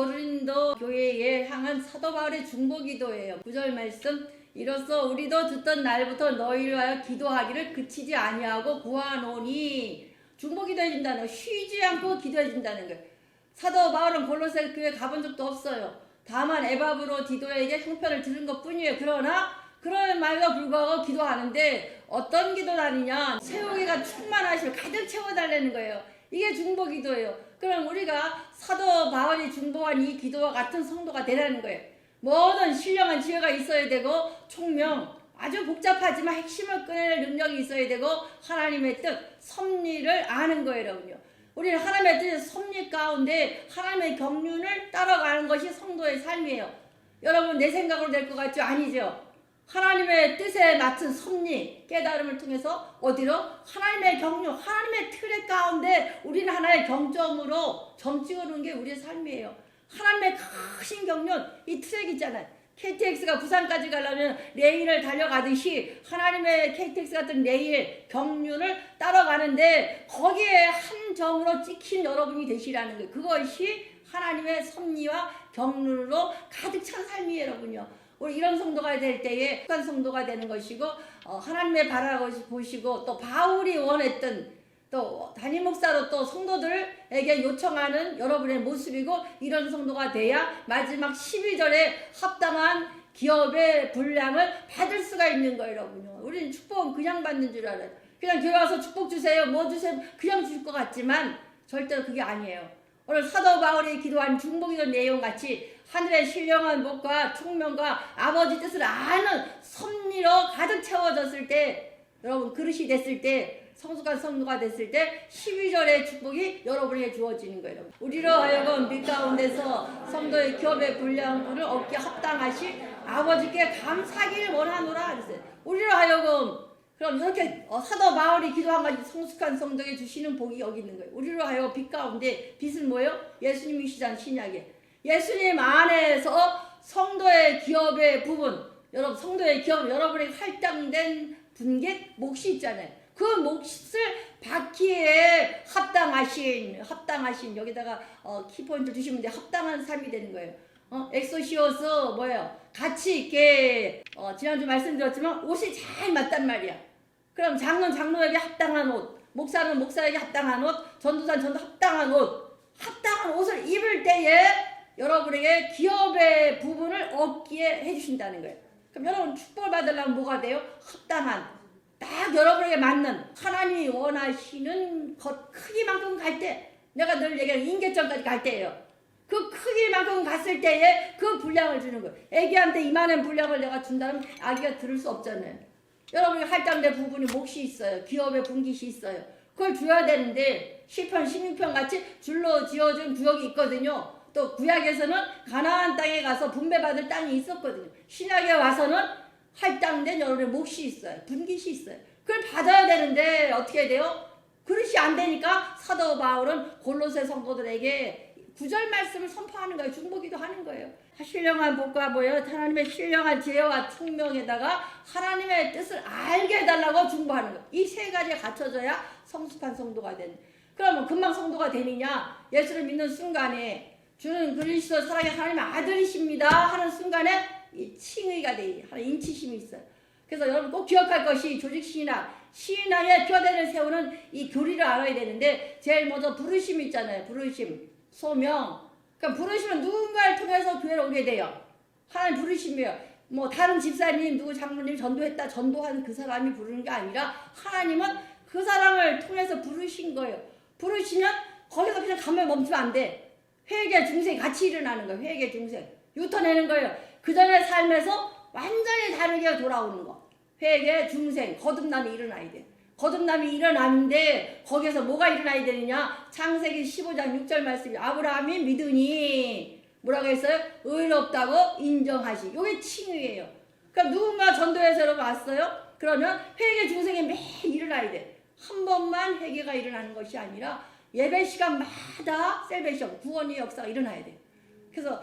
고린도 교회에 향한 사도 바울의 중보기도예요. 9절 말씀, 이로써 우리도 듣던 날부터 너희를 위하여 기도하기를 그치지 아니하고 구하노니. 중보기도 해준다는 거, 쉬지 않고 기도해 준다는 거예요. 사도 바울은 골로새 교회 가본 적도 없어요. 다만 에바브로 디도에게 형편을 들은 것 뿐이에요. 그러나 그런 말과 불구하고 기도하는데 어떤 기도라느냐, 세우기가 충만하시고 가득 채워달라는 거예요. 이게 중보기도예요. 그럼 우리가 사도 바울이 중보한 이 기도와 같은 성도가 되라는 거예요. 모든 신령한 지혜가 있어야 되고, 총명, 아주 복잡하지만 핵심을 꺼내는 능력이 있어야 되고, 하나님의 뜻, 섭리를 아는 거예요, 여러분요. 우리는 하나님의 뜻, 섭리 가운데 하나님의 경륜을 따라가는 것이 성도의 삶이에요. 여러분, 내 생각으로 될 것 같죠? 아니죠. 하나님의 뜻에 맞춘 섭리, 깨달음을 통해서 어디로? 하나님의 경륜, 하나님의 틀의 가운데 우리는 하나의 경점으로 점 찍어놓은 게 우리의 삶이에요. 하나님의 크신 경륜, 이 트랙 있잖아요. KTX가 부산까지 가려면 레일을 달려가듯이 하나님의 KTX 같은 레일, 경륜을 따라가는데 거기에 한 점으로 찍힌 여러분이 되시라는 거예요. 그것이 하나님의 섭리와 경륜으로 가득 찬 삶이에요, 여러분요. 우리 이런 성도가 될 때에 북한 성도가 되는 것이고, 하나님의 바라보시고 또 바울이 원했던, 또 담임 목사로 또 성도들에게 요청하는 여러분의 모습이고, 이런 성도가 돼야 마지막 12절에 합당한 기업의 분량을 받을 수가 있는 거예요, 여러분요. 우리는 축복은 그냥 받는 줄 알아요. 그냥 교회 와서 축복 주세요, 뭐 주세요, 그냥 줄 것 같지만 절대로 그게 아니에요. 오늘 사도 바울이 기도한 중보기도 내용 같이 하늘의 신령한 복과 총명과 아버지 뜻을 아는 섭리로 가득 채워졌을 때, 여러분 그릇이 됐을 때, 성숙한 성도가 됐을 때 12절의 축복이 여러분에게 주어지는 거예요. 여러분. 우리로 하여금 빛 가운데서 성도의 기업의 분량을 얻게 합당하시 아버지께 감사하기를 원하노라 그랬어요. 우리로 하여금, 그럼 이렇게 사도 바울이 기도한 가지 성숙한 성도에게 주시는 복이 여기 있는 거예요. 우리로 하여금 빛 가운데, 빛은 뭐예요? 예수님이시잖아요, 신약에. 예수님 안에서 성도의 기업의 부분, 여러분 성도의 기업, 여러분에게 할당된 분깃, 몫이 있잖아요. 그 몫을 받기에 합당하신 여기다가 키포인트 주시면 돼. 합당한 삶이 되는 거예요. 엑소시오스 뭐예요? 가치 있게, 지난주 말씀드렸지만 옷이 잘 맞단 말이야. 그럼 장로는 장로에게 합당한 옷, 목사는 목사에게 합당한 옷, 전도사는 전도 합당한 옷, 합당한 옷을 입을 때에 여러분에게 기업의 부분을 얻기에 해주신다는 거예요. 그럼 여러분 축복을 받으려면 뭐가 돼요? 합당한, 딱 여러분에게 맞는, 하나님이 원하시는 것 크기만큼 갈 때, 내가 늘 얘기하는 인계점까지 갈 때예요. 그 크기만큼 갔을 때에 그 분량을 주는 거예요. 애기한테 이만한 분량을 내가 준다면 아기가 들을 수 없잖아요. 여러분이 할당된 부분이 몫이 있어요. 기업의 분깃이 있어요. 그걸 줘야 되는데 시편 16편 같이 줄로 지어준 구역이 있거든요. 또 구약에서는 가나안 땅에 가서 분배받을 땅이 있었거든요. 신약에 와서는 할당된 여러분의 몫이 있어요. 분깃이 있어요. 그걸 받아야 되는데 어떻게 돼요? 그릇이 안 되니까 사도 바울은 골로새 성도들에게 9절 말씀을 선포하는 거예요. 중보기도 하는 거예요. 신령한 복과 뭐예요? 하나님의 신령한 지혜와 총명에다가 하나님의 뜻을 알게 해달라고 중보하는 거예요. 이 세 가지가 갖춰져야 성숙한 성도가 되는. 그러면 금방 성도가 되느냐? 예수를 믿는 순간에 주는 그리스도 살아계신 하나님의 아들이십니다 하는 순간에 이 칭의가 돼. 하는 인치심이 있어요. 그래서 여러분 꼭 기억할 것이 조직신학, 신앙의 표대를 세우는 이 교리를 알아야 되는데, 제일 먼저 부르심이 있잖아요. 부르심, 소명. 그러니까 부르심은 누군가를 통해서 교회를 오게 돼요. 하나님 부르심이에요. 뭐 다른 집사님, 누구 장로님 전도했다, 전도한 그 사람이 부르는 게 아니라 하나님은 그 사람을 통해서 부르신 거예요. 부르시면 거기서 그냥 가면 멈추면 안 돼. 회개 중생이 같이 일어나는 거예요. 회개 중생. 유턴내는 거예요. 그 전의 삶에서 완전히 다르게 돌아오는 거. 회개 중생, 거듭남이 일어나야 돼. 거듭남이 일어나는데 거기에서 뭐가 일어나야 되느냐? 창세기 15장 6절 말씀이 아브라함이 믿으니 뭐라고 했어요? 의롭다고 인정하시. 이게 칭의예요. 그럼 누군가 전도해서 여러분 왔어요? 그러면 회개 중생이 매일 일어나야 돼. 한 번만 회개가 일어나는 것이 아니라 예배 시간마다 셀베이션, 구원의 역사가 일어나야 돼. 그래서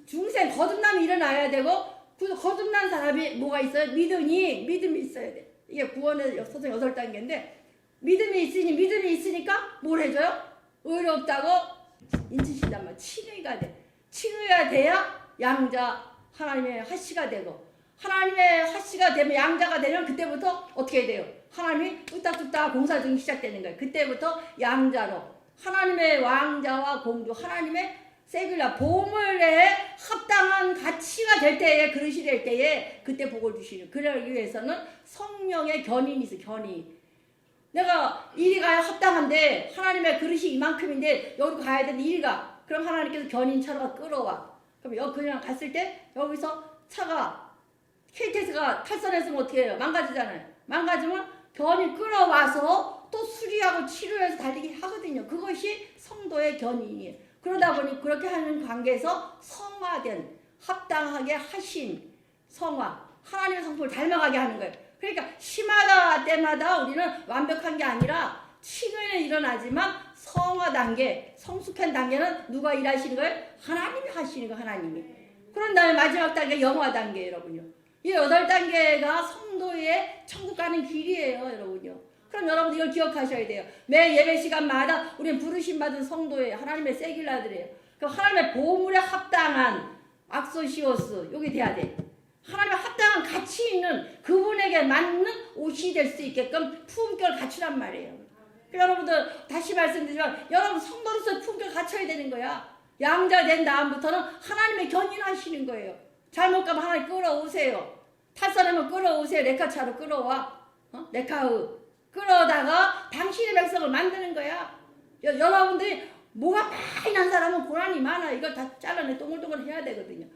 중생 거듭남이 일어나야 되고, 그 거듭난 사람이 뭐가 있어요? 믿음이 있어야 돼. 이게 구원의 서정 8단계인데, 믿음이 있으니까 뭘 해줘요? 의롭다고 인치신단 말이야. 칭의가 돼. 치료해야 돼야 양자 하나님의 하씨가 되고, 하나님의 하씨가 되면 양자가 되면 그때부터 어떻게 돼요? 하나님이 뚝딱뚝딱 공사중이 시작되는 거예요. 그때부터 양자로 하나님의 왕자와 공주, 하나님의 세빌라 보물에 합당한 가치가 될 때에, 그릇이 될 때에 그때 복을 주시는. 그러기 위해서는 성령의 견인이 있어. 견인. 내가 이리 가야 합당한데 하나님의 그릇이 이만큼인데 여기 가야 되는데 이리 가. 그럼 하나님께서 견인차로 끌어와. 그럼 여기 그냥 갔을 때 여기서 차가 KTX가 탈선했으면 어떻게 해요? 망가지잖아요. 망가지면 견인 끌어와서 또 수리하고 치료해서 달리게 하거든요. 그것이 성도의 견인이에요. 그러다 보니 그렇게 하는 관계에서 성화된, 합당하게 하신 성화, 하나님의 성품을 닮아가게 하는 거예요. 그러니까 심하다 때마다 우리는 완벽한 게 아니라 치료는 일어나지만 성화 단계, 성숙한 단계는 누가 일하시는 거예요? 하나님이 하시는 거예요. 하나님이. 그런 다음에 마지막 단계 영화 단계 여러분요. 이 8단계가 성도의 천국 가는 길이에요. 여러분요. 그럼 여러분 이걸 기억하셔야 돼요. 매 예배 시간마다 우리는 부르심 받은 성도예요. 하나님의 세길라들이에요. 그럼 하나님의 보물에 합당한 악소시오스 여기 돼야 돼. 하나님의 합당한 가치 있는 그분에게 맞는 옷이 될 수 있게끔 품격을 갖추란 말이에요. 여러분들 다시 말씀드리지만 여러분 성도로서 품격을 갖춰야 되는 거야. 양자 된 다음부터는 하나님의 견인하시는 거예요. 잘못 가면 하나님 끌어오세요. 탈선하면 끌어오세요. 레카차로 끌어와. 레카우 끌어다가 당신의 백성을 만드는 거야. 여러분들이 뭐가 많이 난 사람은 고난이 많아. 이걸 다 잘라내 동글동글 해야 되거든요.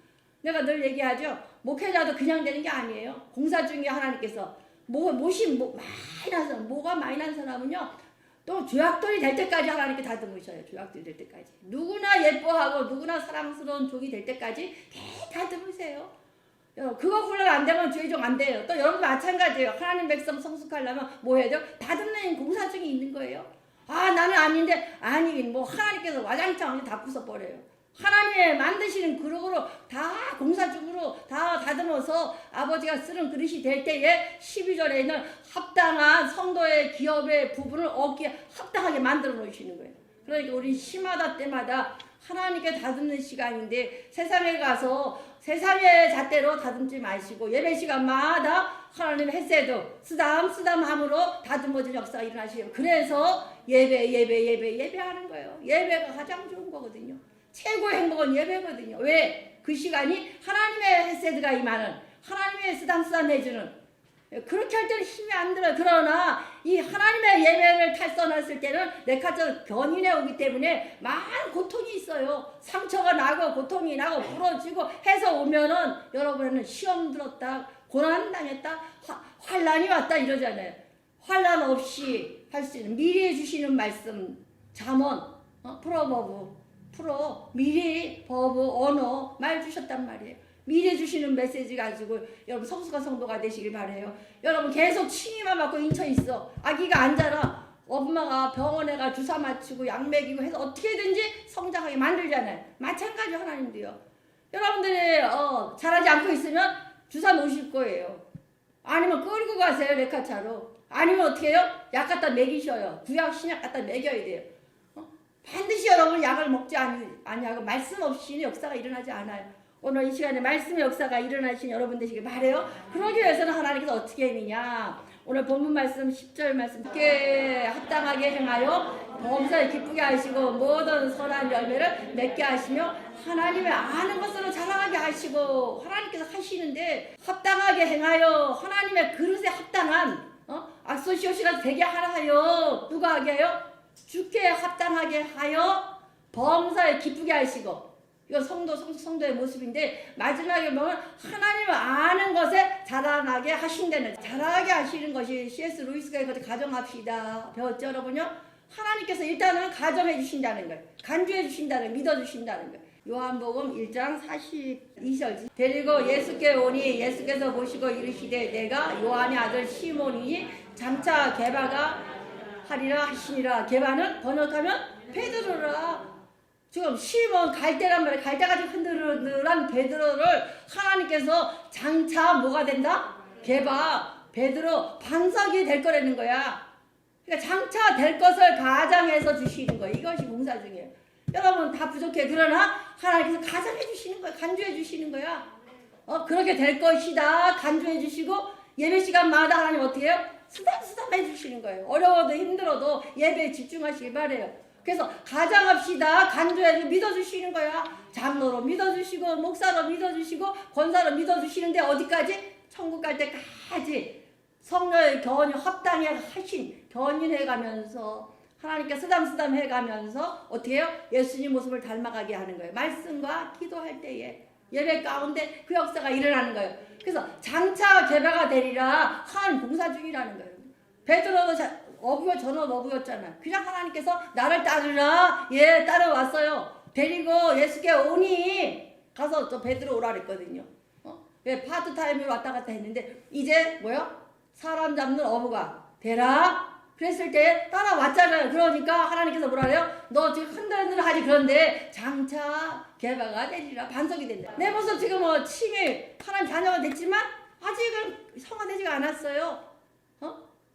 내가 늘 얘기하죠. 목회자도 그냥 되는 게 아니에요. 공사 중에 하나님께서 못이 많이 난 사람, 뭐가 많이 난 사람은요. 또 조약돌이 될 때까지 하나님께 다듬으셔요. 조약돌이 될 때까지. 누구나 예뻐하고 누구나 사랑스러운 종이 될 때까지 다듬으세요. 그거 훈련 안 되면 죄종 안 돼요. 또 여러분도 마찬가지예요. 하나님 백성 성숙하려면 뭐 해야 돼요? 다듬는 공사 중에 있는 거예요. 아 나는 아닌데 아니긴 뭐 하나님께서 와장창 다 부숴버려요. 하나님의 만드시는 그릇으로 다 공사중으로 다 다듬어서 아버지가 쓰는 그릇이 될 때에 12절에는 합당한 성도의 기업의 부분을 얻기에 합당하게 만들어 놓으시는 거예요. 그러니까 우리 심하다 때마다 하나님께 다듬는 시간인데 세상에 가서 세상의 잣대로 다듬지 마시고 예배 시간마다 하나님의 햇새도 쓰담쓰담함으로 다듬어진 역사가 일어나시요. 그래서 예배하는 거예요. 예배가 가장 좋은 거거든요. 최고의 행복은 예배거든요. 왜? 그 시간이 하나님의 햇새드가 임하는, 하나님의 쓰담쓰담해주는, 그렇게 할 때는 힘이 안 들어요. 그러나 이 하나님의 예배를 탈선했을 때는 레카처럼 견인해 오기 때문에 많은 고통이 있어요. 상처가 나고 고통이 나고 부러지고 해서 오면은 여러분은 시험 들었다, 고난 당했다, 환난이 왔다 이러잖아요. 환난 없이 할 수 있는 미리 해주시는 말씀, 잠언, 프로 미리 버브 언어 말 주셨단 말이에요. 미리 주시는 메시지 가지고 여러분 성숙한 성도가 되시길 바래요. 여러분 계속 침이만 맞고 인쳐 있어. 아기가 안 자라. 엄마가 병원에 가 주사 맞추고 약 먹이고 해서 어떻게든지 성장하게 만들잖아요. 마찬가지로 하나님도요. 여러분들이 자라지 않고 있으면 주사 놓으실 거예요. 아니면 끌고 가세요. 레카차로. 아니면 어떻게 해요? 약 갖다 먹이셔요. 구약 신약 갖다 먹여야 돼요. 반드시 여러분 약을 먹지 아니하고 말씀 없이는 역사가 일어나지 않아요. 오늘 이 시간에 말씀의 역사가 일어나신 여러분 되시길 바라요. 그러기 위해서는 하나님께서 어떻게 했느냐. 오늘 본문 말씀 10절 말씀 함께 합당하게 행하여 범사에 기쁘게 하시고 모든 선한 열매를 맺게 하시며 하나님의 아는 것으로 자라나게 하시고 하나님께서 하시는데 합당하게 행하여 하나님의 그릇에 합당한 악소시오시가 되게 하여 누가 하게 하여? 주께 합당하게 하여 범사에 기쁘게 하시고 이거 성도의 모습인데 마지막에 보면 하나님을 아는 것에 자라나게 하신다는 자라게 하시는 것이 C.S. 루이스가 이것을 가정합시다 배웠죠 여러분요? 하나님께서 일단은 가정해 주신다는 거예요. 간주해 주신다는 거예요. 믿어 주신다는 거예요. 요한복음 1장 42절 데리고 예수께 오니 예수께서 보시고 이르시되 내가 요한의 아들 시몬이니 장차 게바가 하리라 하시니라. 게바는 번역하면 베드로라. 지금 시몬 갈대란 말이에요. 갈대가지고 흔들흔들한 베드로를 하나님께서 장차 뭐가 된다? 게바, 베드로 반석이 될 거라는 거야. 그러니까 장차 될 것을 가장해서 주시는 거예요. 이것이 공사 중이에요. 여러분 다 부족해. 그러나 하나님께서 가장해 주시는 거야. 간주해 주시는 거야. 그렇게 될 것이다. 간주해 주시고 예배 시간마다 하나님 어떻게 해요? 쓰담쓰담 해주시는 거예요. 어려워도 힘들어도 예배에 집중하시길 바래요. 그래서 가장합시다. 간주해 믿어주시는 거야. 장로로 믿어주시고 목사로 믿어주시고 권사로 믿어주시는데 어디까지? 천국 갈 때까지 성령의 견인 합당히 하신 견인해가면서 하나님께 쓰담쓰담 해가면서 어떻게 해요? 예수님 모습을 닮아가게 하는 거예요. 말씀과 기도할 때에 예배 가운데 그 역사가 일어나는 거예요. 그래서 장차 개바가 되리라 한 봉사 중이라는 거예요. 베드로도 어부요 저는 어부였잖아요. 그냥 하나님께서 나를 따르라 따라왔어요. 데리고 예수께 오니 가서 저 베드로 오라 그랬거든요. 파트타임으로 왔다 갔다 했는데 이제 사람 잡는 어부가 되라 그랬을 때 따라왔잖아요. 그러니까 하나님께서 뭐라 그래요? 너 지금 흔들흔들하지. 그런데 장차 개바가 되리라 반석이 된다. 내 모습 지금 칭의 하나님 자녀가 됐지만 아직은 성화되지가 않았어요.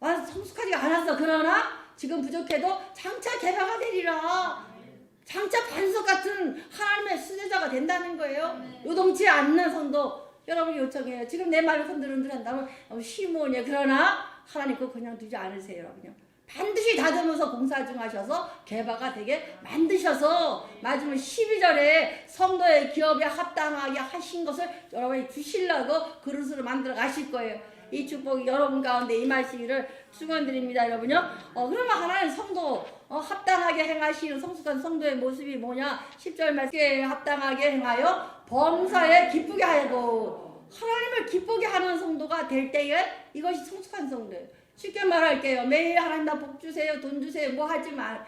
성숙하지가 않았어. 그러나 지금 부족해도 장차 개바가 되리라. 장차 반석 같은 하나님의 수제자가 된다는 거예요. 요동치 않는 성도 여러분이 요청해요. 지금 내 말을 흔들흔들 한다면 시몬이에요. 그러나 하나님 그거 그냥 두지 않으세요. 그냥 반드시 다듬어서 공사 중 하셔서 개바가 되게 만드셔서 마지막 12절에 성도의 기업에 합당하게 하신 것을 여러분이 주시려고 그릇으로 만들어 가실 거예요. 이 축복이 여러분 가운데 임하시기를 축원드립니다. 여러분요. 그러면 하나님 성도 합당하게 행하시는 성숙한 성도의 모습이 뭐냐? 10절 말씀에 합당하게 행하여 범사에 기쁘게 하고 하나님을 기쁘게 하는 성도가 될 때에 이것이 성숙한 성도예요. 쉽게 말할게요. 매일 하나님 나 복 주세요. 돈 주세요. 뭐 하지 마. 다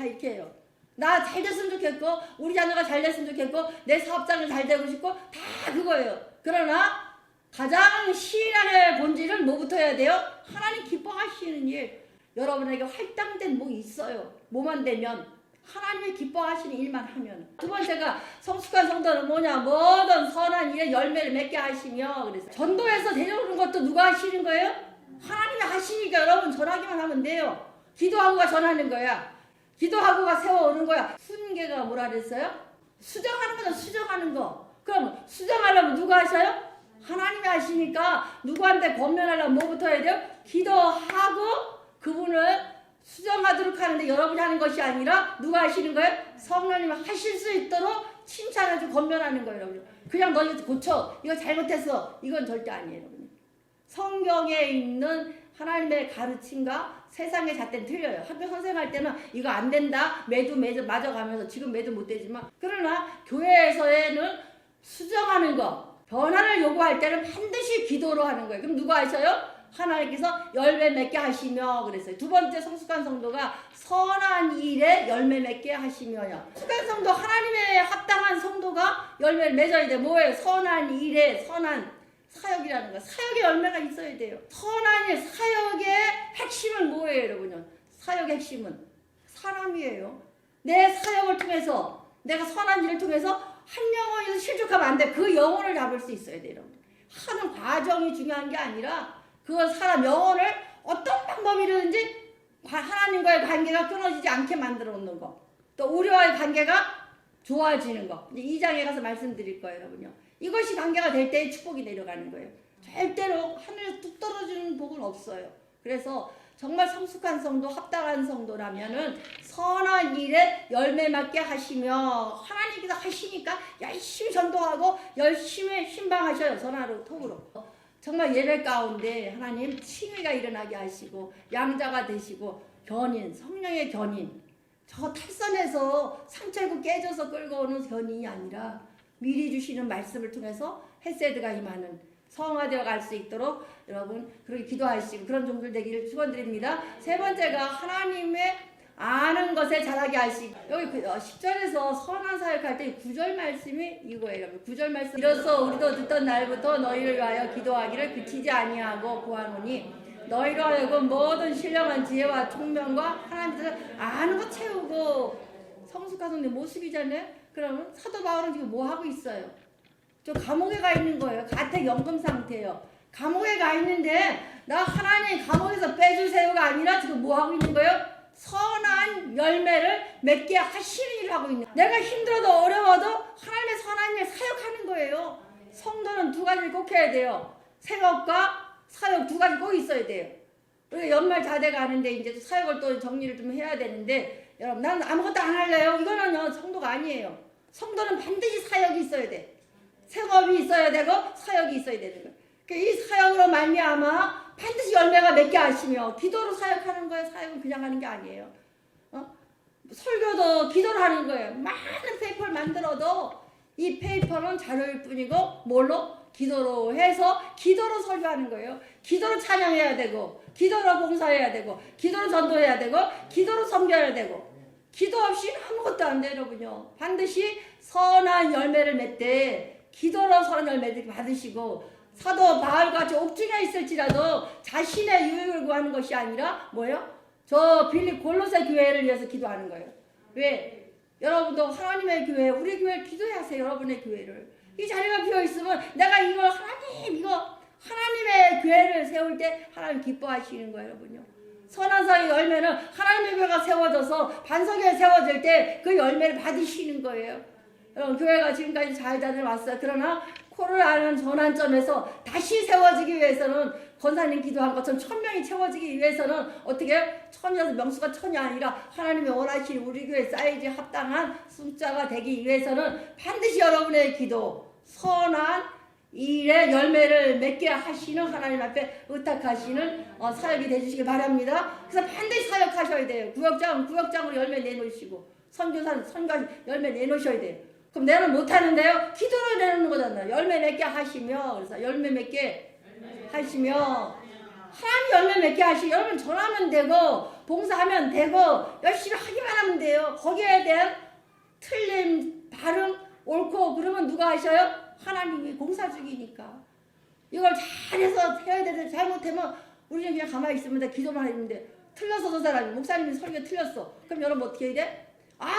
이렇게 해요. 나 잘 됐으면 좋겠고 우리 자녀가 잘 됐으면 좋겠고 내 사업장을 잘 되고 싶고 다 그거예요. 그러나 가장 신앙의 본질은 뭐부터 해야 돼요? 하나님 기뻐하시는 일. 여러분에게 할당된 뭐 있어요. 뭐만 되면 하나님이 기뻐하시는 일만 하면. 두 번째가 성숙한 성도는 뭐냐? 모든 선한 일에 열매를 맺게 하시며 그래서 전도해서 데려오는 것도 누가 하시는 거예요? 하나님이 하시니까 여러분 전하기만 하면 돼요. 기도하고가 전하는 거야. 기도하고가 세워오는 거야. 순계가 뭐라 그랬어요? 수정하는 거죠. 수정하는 거. 그럼 수정하려면 누가 하셔요? 하나님이 하시니까 누구한테 권면하려면 뭐부터 해야 돼요? 기도하고 그분을 수정하도록 하는데 여러분이 하는 것이 아니라 누가 하시는 거예요? 성령님이 하실 수 있도록 칭찬해주고 권면하는 거예요. 여러분. 그냥 너 이거 고쳐. 이거 잘못했어. 이건 절대 아니에요. 여러분. 성경에 있는 하나님의 가르침과 세상의 잣대는 틀려요. 학교 선생할 때는 이거 안 된다. 매도 맞아가면서 지금 매도 못 되지만 그러나 교회에서는 수정하는 거 변화를 요구할 때는 반드시 기도로 하는 거예요. 그럼 누가 하셔요? 하나님께서 열매 맺게 하시며 그랬어요. 두 번째 성숙한 성도가 선한 일에 열매 맺게 하시며요. 성숙한 성도 하나님의 합당한 성도가 열매를 맺어야 돼. 뭐예요? 선한 일에 선한 사역이라는 거. 사역의 열매가 있어야 돼요. 선한 일 사역의 핵심은 뭐예요, 여러분요? 사역의 핵심은 사람이에요. 내 사역을 통해서 내가 선한 일을 통해서 한 영혼이 실족하면 안 돼. 그 영혼을 잡을 수 있어야 돼요. 여러분. 하는 과정이 중요한 게 아니라 그 사람 영혼을 어떤 방법이든지 하나님과의 관계가 끊어지지 않게 만들어 놓는 거. 또 우리와의 관계가 좋아지는 거. 이제 2장에 가서 말씀드릴 거예요, 여러분요. 이것이 관계가 될 때의 축복이 내려가는 거예요. 절대로 하늘에서 뚝 떨어지는 복은 없어요. 그래서 정말 성숙한 성도, 합당한 성도라면은 선한 일에 열매 맺게 하시며 하나님께서 하시니까 열심히 전도하고 열심히 신방하셔요. 전화로 통으로. 정말 예배 가운데 하나님 칭의가 일어나게 하시고 양자가 되시고 견인, 성령의 견인. 저 탈선해서 상처 입고 깨져서 끌고 오는 견인이 아니라 미리 주시는 말씀을 통해서 헤세드가 임하는 성화되어 갈 수 있도록 여러분 그렇게 기도하시고 그런 종들 되기를 축원드립니다. 세 번째가 하나님의 아는 것에 자라게 하시고 여기 10절에서 선한 사역할 때 9절 말씀이 이거예요. 9절 말씀 이로써 우리도 듣던 날부터 너희를 위하여 기도하기를 그치지 아니하고 구하노니 너희로 하여금 모든 신령한 지혜와 총명과 하나님을 아는 것 채우고 성숙한 성도의 모습이잖아요. 그러면 사도 바울은 지금 뭐 하고 있어요? 저 감옥에 가 있는 거예요. 가택 연금 상태예요. 감옥에 가 있는데 나 하나님 감옥에서 빼주세요가 아니라 지금 뭐 하고 있는 거예요? 선한 열매를 맺게 하시는 일을 하고 있는, 내가 힘들어도 어려워도 하나님의 선한 일 사역하는 거예요. 성도는 두 가지를 꼭 해야 돼요. 생업과 사역 두 가지 꼭 있어야 돼요. 우리가 연말 다 돼가는데 이제 사역을 또 정리를 좀 해야 되는데, 여러분 난 아무것도 안 할래요, 이거는 성도가 아니에요. 성도는 반드시 사역이 있어야 돼. 생업이 있어야 되고 사역이 있어야 되는 거예요. 그러니까 이 사역으로 말미암아 반드시 열매가 맺게 하시며, 기도로 사역하는 거예요. 사역은 그냥 하는 게 아니에요. 설교도 기도로 하는 거예요. 많은 페이퍼를 만들어도 이 페이퍼는 자료일 뿐이고 뭘로? 기도로 해서 기도로 설교하는 거예요. 기도로 찬양해야 되고, 기도로 봉사해야 되고, 기도로 전도해야 되고, 기도로 섬겨야 되고, 기도 없이 아무것도 안 돼요, 여러분요. 반드시 선한 열매를 맺되 기도로 선한 열매를 받으시고, 사도 바울같이 옥중에 있을지라도 자신의 유익을 구하는 것이 아니라 뭐예요? 저 빌립 골로새 교회를 위해서 기도하는 거예요. 왜? 여러분도 하나님의 교회, 우리 교회를 기도해야 하세요. 여러분의 교회를. 이 자리가 비어있으면 내가 이걸 하나님의 교회를 세울 때 하나님 기뻐하시는 거예요, 여러분요. 선한 사의 열매는 하나님의 교회가 세워져서 반석에 세워질 때 그 열매를 받으시는 거예요. 여러분, 교회가 지금까지 잘 다녀왔어요. 그러나 코로나라는 전환점에서 다시 세워지기 위해서는, 권사님 기도한 것처럼 1000명이 채워지기 위해서는 어떻게, 1000이어서 명수가 1000이 아니라 하나님이 원하시는 우리 교회 사이즈에 합당한 숫자가 되기 위해서는 반드시 여러분의 기도, 선한 일의 열매를 맺게 하시는 하나님 앞에 의탁하시는 사역이 되주시기 바랍니다. 그래서 반드시 사역하셔야 돼요. 구역장으로 열매 내놓으시고, 선교사는 열매 내놓으셔야 돼요. 그럼 내는 못하는데요? 기도로 내놓는 거잖아요. 열매 맺게 하시며, 그래서 열매 맺게 하시며, 하나님 열매 맺게 하시고, 여러분 전하면 되고, 봉사하면 되고, 열심히 하기만 하면 돼요. 거기에 대한 틀림, 바른, 옳고, 그러면 누가 하셔요? 하나님이 공사 중이니까. 이걸 잘해서 해야 되는데, 잘못하면 우리는 그냥 가만히 있으면 기도만 했는데, 틀려서 저 사람이, 목사님이 설교 틀렸어. 그럼 여러분 어떻게 해야 돼?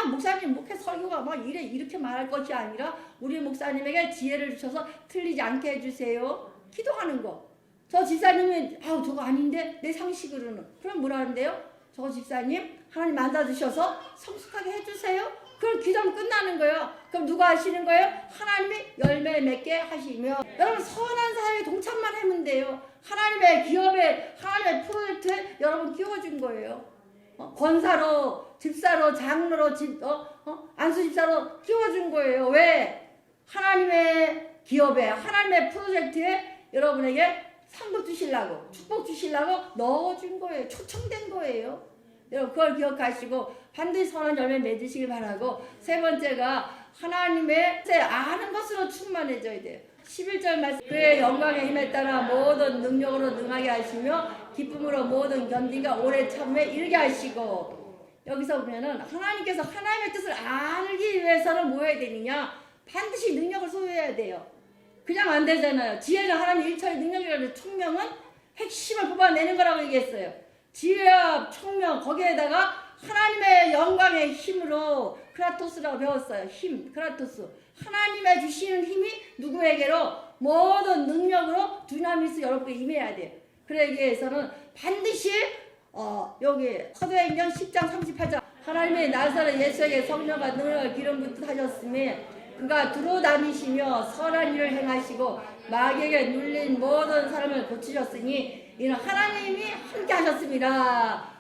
목사님 목회 설교가 막 이렇게 말할 것이 아니라 우리 목사님에게 지혜를 주셔서 틀리지 않게 해주세요. 기도하는 거. 저 집사님이 저거 아닌데 내 상식으로는. 그럼 뭐라 하는데요? 저 집사님 하나님 만나주셔서 성숙하게 해주세요. 그럼 기도하면 끝나는 거예요. 그럼 누가 하시는 거예요? 하나님이 열매 맺게 하시며, 여러분 선한 사회에 동참만 하면 돼요. 하나님의 기업에, 하나님의 프로젝트에 여러분 끼워준 거예요. 권사로, 집사로, 장로로, 안수집사로 키워준 거예요. 왜? 하나님의 기업에, 하나님의 프로젝트에 여러분에게 상급 주시려고, 축복 주시려고 넣어준 거예요. 초청된 거예요. 여러분 그걸 기억하시고 반드시 선한 열매 맺으시길 바라고, 세 번째가 하나님의 아는 것으로 충만해져야 돼요. 11절 말씀, 그의 영광의 힘에 따라 모든 능력으로 능하게 하시며 기쁨으로 모든 견딘과 오래 참음에 이르게 하시고, 여기서 보면은 하나님께서 하나님의 뜻을 알기 위해서는 뭐 해야 되느냐? 반드시 능력을 소유해야 돼요. 그냥 안 되잖아요. 지혜는 하나님 일처리 능력이라는, 총명은 핵심을 뽑아내는 거라고 얘기했어요. 지혜와 총명, 거기에다가 하나님의 영광의 힘으로, 크라토스라고 배웠어요. 힘, 크라토스. 하나님의 주시는 힘이 누구에게로? 모든 능력으로 두나미스 여러분께 임해야 돼요. 그러기 위해서는 반드시 여기 사도행전 10장 38절, 하나님의 나사렛 예수에게 성령과 능력을 기름 붓으셨으며 그가 두루 다니시며 선한 일을 행하시고 마귀에게 눌린 모든 사람을 고치셨으니 이는 하나님이 함께 하셨습니다.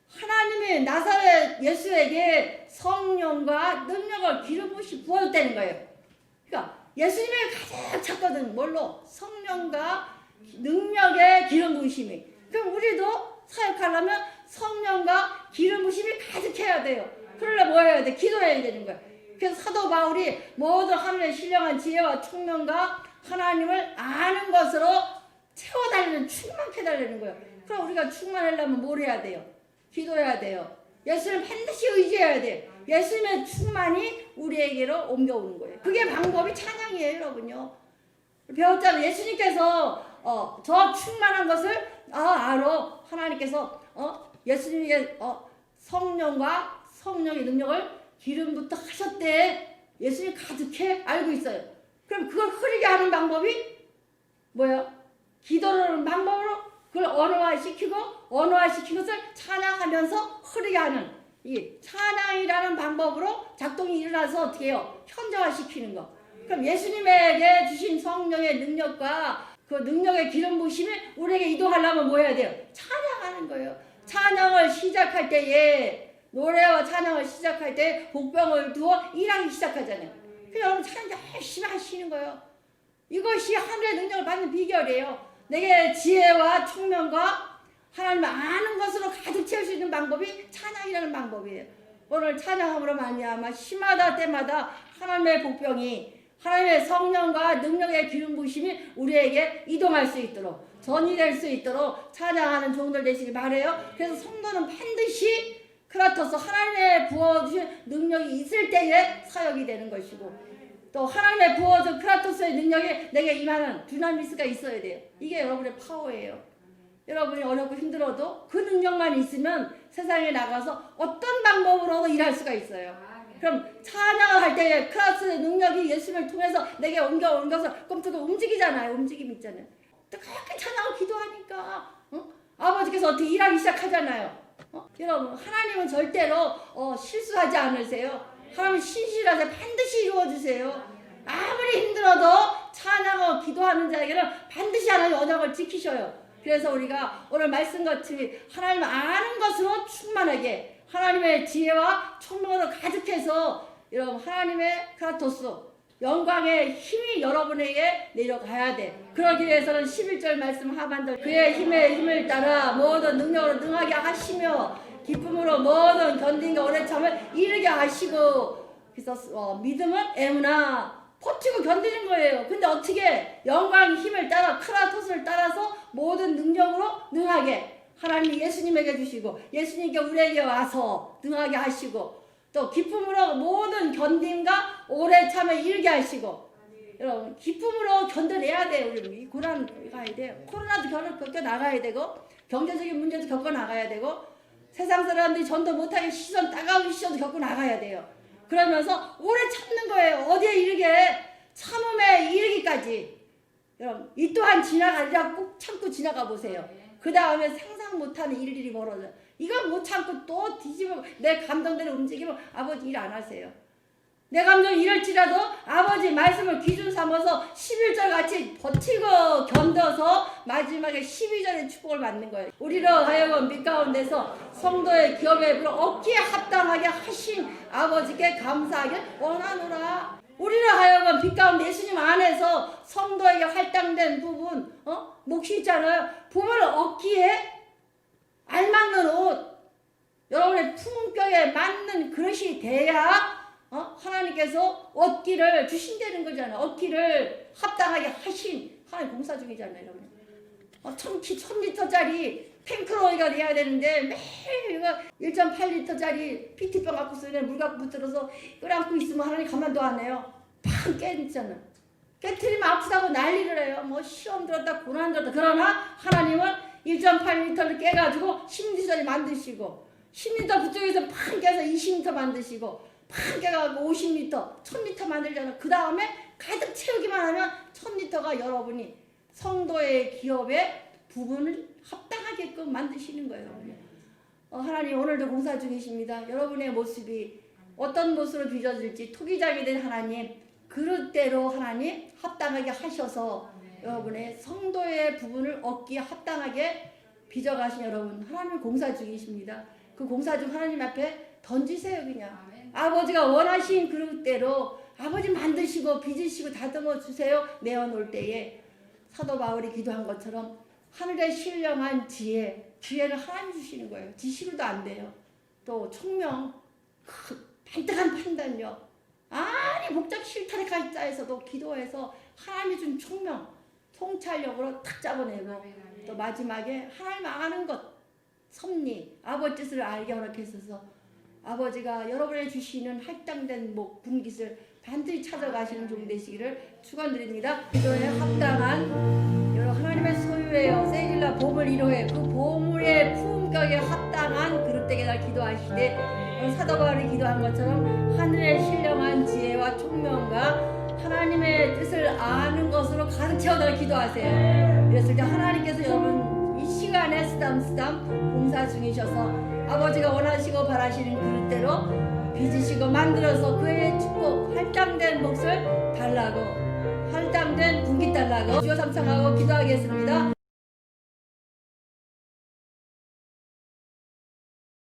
하나님이 나사렛 예수에게 성령과 능력을 기름 부으시 부어줬다는 거예요. 그러니까 예수님을 가장 찾거든. 뭘로? 성령과 능력의 기름 부으심이. 그럼 우리도 사역하려면 성령과 기름 부으심이 가득해야 돼요. 그러려면 뭐 해야 돼? 기도해야 되는 거예요. 그래서 사도 바울이 모든 하늘의 신령한 지혜와 총명과 하나님을 아는 것으로 채워달라는, 충만케 달라는 거예요. 그럼 우리가 충만하려면 뭘 해야 돼요? 기도해야 돼요. 예수를 반드시 의지해야 돼요. 예수님의 충만이 우리에게로 옮겨오는 거예요. 그게 방법이 찬양이에요, 여러분요. 배웠잖아요. 예수님께서 저 충만한 것을 알아. 하나님께서 예수님에게 성령과 성령의 능력을 기름부터 하셨대. 예수님 가득해 알고 있어요. 그럼 그걸 흐리게 하는 방법이 뭐예요? 기도하는 방법으로 그걸 언어화시키고 언어화시킨 것을 찬양하면서 흐르게 하는 이 찬양이라는 방법으로 작동이 일어나서 어떻게 해요? 현저화시키는 거. 그럼 예수님에게 주신 성령의 능력과 그 능력의 기름 부심이 우리에게 이동하려면 뭐 해야 돼요? 찬양하는 거예요. 찬양을 시작할 때에 노래와 찬양을 시작할 때 복병을 두어 일하기 시작하잖아요. 그래서 여러분 찬양 열심히 하시는 거예요. 이것이 하늘의 능력을 받는 비결이에요. 내게 지혜와 총명과 하나님을 아는 것으로 가득 채울 수 있는 방법이 찬양이라는 방법이에요. 오늘 찬양함으로 말미암아 시마다 때마다 하나님의 복병이 하나님의 성령과 능력의 기름 부심이 우리에게 이동할 수 있도록 전이될 수 있도록 찬양하는 종들 되시길 바라요. 그래서 성도는 반드시 크라토스 하나님의 부어주신 능력이 있을 때에 사역이 되는 것이고 또 하나님의 부어준 크라토스의 능력이 내게 임하는 두나미스가 있어야 돼요. 이게 여러분의 파워예요. 여러분이 어렵고 힘들어도 그 능력만 있으면 세상에 나가서 어떤 방법으로도 일할 수가 있어요. 그럼 찬양을 할 때 크라토스의 능력이 예수님을 통해서 내게 옮겨서 꿈속에 움직이잖아요. 움직임 있잖아요. 또 그렇게 찬양을 기도하니까 아버지께서 어떻게 일하기 시작하잖아요. 여러분 하나님은 절대로 실수하지 않으세요. 하나님은 신실하세요. 반드시 이루어주세요. 아무리 힘들어도 찬양하고 기도하는 자에게는 반드시 하나님 언약을 지키셔요. 그래서 우리가 오늘 말씀같이 하나님 아는 것으로 충만하게 하나님의 지혜와 총명으로 가득해서 여러분 하나님의 크라토스 영광의 힘이 여러분에게 내려가야 돼. 그러기 위해서는 11절 말씀 하반절 그의 힘을 따라 모든 능력으로 능하게 하시며 기쁨으로 모든 견딘과 오래 참을 이르게 하시고 그래서 믿음은 에무나 버티고 견디는 거예요. 근데 어떻게 영광의 힘을 따라 크라토스를 따라서 모든 능력으로 능하게 하나님이 예수님에게 주시고 예수님께 우리에게 와서 능하게 하시고 또 기쁨으로 모든 견딤과 오래 참을 이르게 하시고 여러분 기쁨으로 견뎌내야 돼요. 우리 고난 가야 돼요. 코로나도 겪어 나가야 되고 경제적인 문제도 겪어 나가야 되고 세상 사람들이 전도 못하게 따가운 시선도 겪고 나가야 돼요. 그러면서 오래 참는 거예요. 어디에 이르게 참음에 이르기까지. 여러분 이 또한 지나가리라 꼭 참고 지나가 보세요. 그 다음에 상상 못하는 일들이 벌어져요. 이거 못 참고 또 뒤집어 내 감정대로 움직이면 아버지 일 안 하세요. 내 감정이 이럴지라도 아버지 말씀을 기준 삼아서 11절 같이 버티고 견뎌서 마지막에 12절의 축복을 받는 거예요. 우리로 하여금 빛 가운데서 성도의 기업에 얻기에 합당하게 하신 아버지께 감사하길 원하노라. 우리로 하여금 빛 가운데 예수님 안에서 성도에게 할당된 부분 몫이 있잖아요. 부분을 얻기에 알맞는 옷 여러분의 품격에 맞는 그릇이 돼야 하나님께서 얻기를 주신다는 거잖아요. 얻기를 합당하게 하신 하나님 공사 중이잖아요. 여러분. 1000리터짜리 탱크로이가 돼야 되는데 매일 이거 1.8리터짜리 PT병 갖고 쓰는 물 갖고 붙들어서 끓안고 있으면 하나님 가만도 안 해요. 팍 깨지잖아. 깨트리면 아프다고 난리를 해요. 뭐 시험 들었다 고난 들었다. 그러나 하나님은 1.8리터를 깨가지고 10리터를 만드시고 10리터 그쪽에서 팍 깨서 20리터 만드시고 팍 깨가지고 50리터 1000리터 만들잖아. 그 다음에 가득 채우기만 하면 1000리터가 여러분이 성도의 기업의 부분을 합당하게끔 만드시는 거예요. 하나님 오늘도 공사 중이십니다. 여러분의 모습이 어떤 모습으로 빚어질지 토기장이 된 하나님 그릇대로 하나님 합당하게 하셔서 여러분의 성도의 부분을 얻기에 합당하게 빚어가신 여러분 하나님 공사 중이십니다. 그 공사 중 하나님 앞에 던지세요. 그냥 아버지가 원하신 그릇대로 아버지 만드시고 빚으시고 다듬어 주세요. 내어놓을 때에 사도 바울이 기도한 것처럼 하늘의 신령한 지혜를 하나님 주시는 거예요. 지식으로도 안 돼요. 또 총명, 반듯한 판단력, 아니 목적 실타래 가짜에서도 기도해서 하나님이 준 총명, 통찰력으로 탁 잡아내고 또 마지막에 하나님 아는 것, 섭리, 아버지 뜻을 알게 허락했어서 아버지가 여러분의 주시는 할당된 분깃을 반드시 찾아가시는 종 되시기를 축원드립니다. 기도에 합당한 여러 하나님의 소유예요. 세일라 보물 1호에 그 보물의 품격에 합당한 그릇되게 날 기도하시되 사도 바울이 기도한 것처럼 하늘의 신령한 지혜와 총명과 하나님의 뜻을 아는 것으로 가득 채워달라 기도하세요. 그랬을 때 하나님께서 여러분 이 시간 시간에 쓰담쓰담 봉사 중이셔서 아버지가 원하시고 바라시는 그릇대로 빚으시고 만들어서 그의 축복 할당된 몫을 달라고 할당된 분깃 달라고 주여 삼창하고 기도하겠습니다.